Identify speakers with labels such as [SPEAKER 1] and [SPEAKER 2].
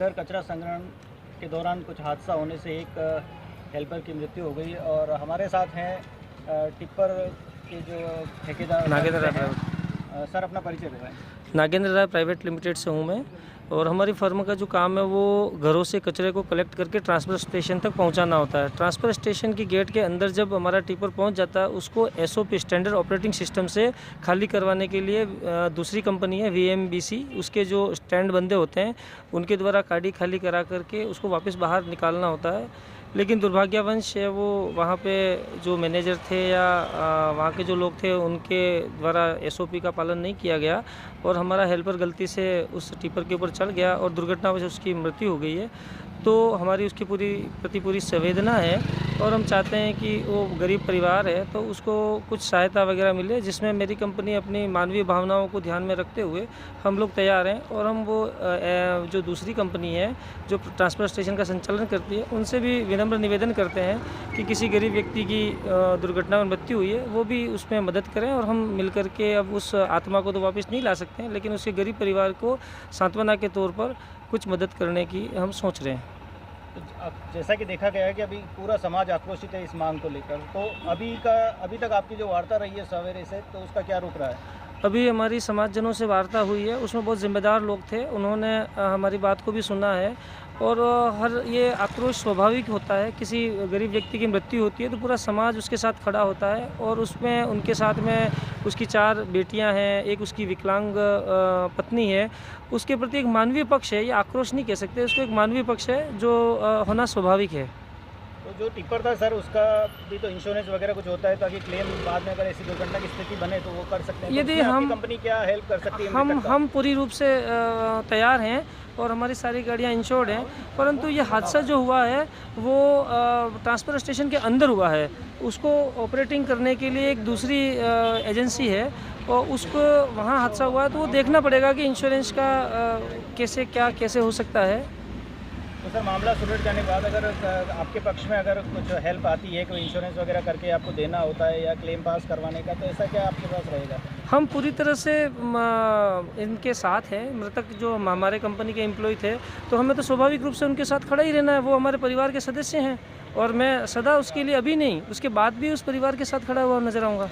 [SPEAKER 1] Sir, कचरा संग्रहण के दौरान कुछ हादसा होने से एक हेल्पर की मृत्यु हो गई और हमारे साथ हैं टिप्पर के जो ठेकेदार
[SPEAKER 2] नागेंद्र राय
[SPEAKER 1] हैं। सर, अपना परिचय बताएं।
[SPEAKER 2] नागेंद्र राय प्राइवेट लिमिटेड से हूँ मैं। और हमारी फर्म का जो काम है वो घरों से कचरे को कलेक्ट करके ट्रांसफ़र स्टेशन तक पहुंचाना होता है। ट्रांसफ़र स्टेशन की गेट के अंदर जब हमारा टिपर पहुंच जाता है उसको एसओपी स्टैंडर्ड ऑपरेटिंग सिस्टम से खाली करवाने के लिए दूसरी कंपनी है VMBC, उसके जो स्टैंड बंदे होते हैं उनके द्वारा गाड़ी खाली करा करके उसको वापस बाहर निकालना होता है। लेकिन दुर्भाग्यवश है वो वहाँ पे जो मैनेजर थे या वहाँ के जो लोग थे उनके द्वारा SOP का पालन नहीं किया गया और हमारा हेल्पर गलती से उस टिपर के ऊपर चढ़ गया और दुर्घटनावश उसकी मृत्यु हो गई है। तो हमारी उसकी प्रति पूरी संवेदना है और हम चाहते हैं कि वो गरीब परिवार है तो उसको कुछ सहायता वगैरह मिले, जिसमें मेरी कंपनी अपनी मानवीय भावनाओं को ध्यान में रखते हुए हम लोग तैयार हैं। और हम वो जो दूसरी कंपनी है जो ट्रांसफ़र स्टेशन का संचालन करती है उनसे भी विनम्र निवेदन करते हैं कि किसी गरीब व्यक्ति की दुर्घटना में मृत्यु हुई है वो भी उसमें मदद करें और हम मिल कर के अब उस आत्मा को तो वापस नहीं ला सकते हैं, लेकिन उसके गरीब परिवार को सांत्वना के तौर पर कुछ मदद करने की हम सोच रहे हैं।
[SPEAKER 1] तो जैसा कि देखा गया है कि अभी पूरा समाज आक्रोशित है इस मांग को लेकर, तो अभी तक आपकी जो वार्ता रही है सवेरे से, तो उसका क्या रुख रहा है?
[SPEAKER 2] अभी हमारी समाजजनों से वार्ता हुई है, उसमें बहुत जिम्मेदार लोग थे, उन्होंने हमारी बात को भी सुना है। और हर ये आक्रोश स्वाभाविक होता है, किसी गरीब व्यक्ति की मृत्यु होती है तो पूरा समाज उसके साथ खड़ा होता है और उसमें उनके साथ में उसकी 4 बेटियां हैं, एक उसकी विकलांग पत्नी है, उसके प्रति एक मानवीय पक्ष है। ये आक्रोश नहीं कह सकते, उसको एक मानवीय पक्ष है जो होना स्वाभाविक है।
[SPEAKER 1] तो जो टिप्पर था सर, उसका भी तो इंश्योरेंस वगैरह कुछ होता है ताकि क्लेम बाद में अगर ऐसी दुर्घटना की स्थिति बने तो वो कर सकते हैं।
[SPEAKER 2] यदि
[SPEAKER 1] तो
[SPEAKER 2] हम
[SPEAKER 1] कंपनी क्या हेल्प कर सकती है?
[SPEAKER 2] हम पूरी रूप से तैयार हैं और हमारी सारी गाड़ियां इंश्योर्ड हैं, परंतु ये हादसा जो हुआ है वो ट्रांसफ़र स्टेशन के अंदर हुआ है। उसको ऑपरेटिंग करने के लिए एक दूसरी एजेंसी है और उसको वहाँ हादसा हुआ है तो वो देखना पड़ेगा कि इंश्योरेंस का कैसे हो सकता है।
[SPEAKER 1] तो सर, मामला सुलझ जाने के बाद अगर आपके पक्ष में अगर कुछ हेल्प आती है, कोई इंश्योरेंस वगैरह करके आपको देना होता है या क्लेम पास करवाने का, तो ऐसा क्या आपके पास रहेगा?
[SPEAKER 2] हम पूरी तरह से इनके साथ हैं। मृतक जो हमारे कंपनी के एम्प्लॉय थे तो हमें तो स्वाभाविक रूप से उनके साथ खड़ा ही रहना है, वो हमारे परिवार के सदस्य हैं और मैं सदा उसके लिए अभी नहीं उसके बाद भी उस परिवार के साथ खड़ा हुआ नजर आऊँगा।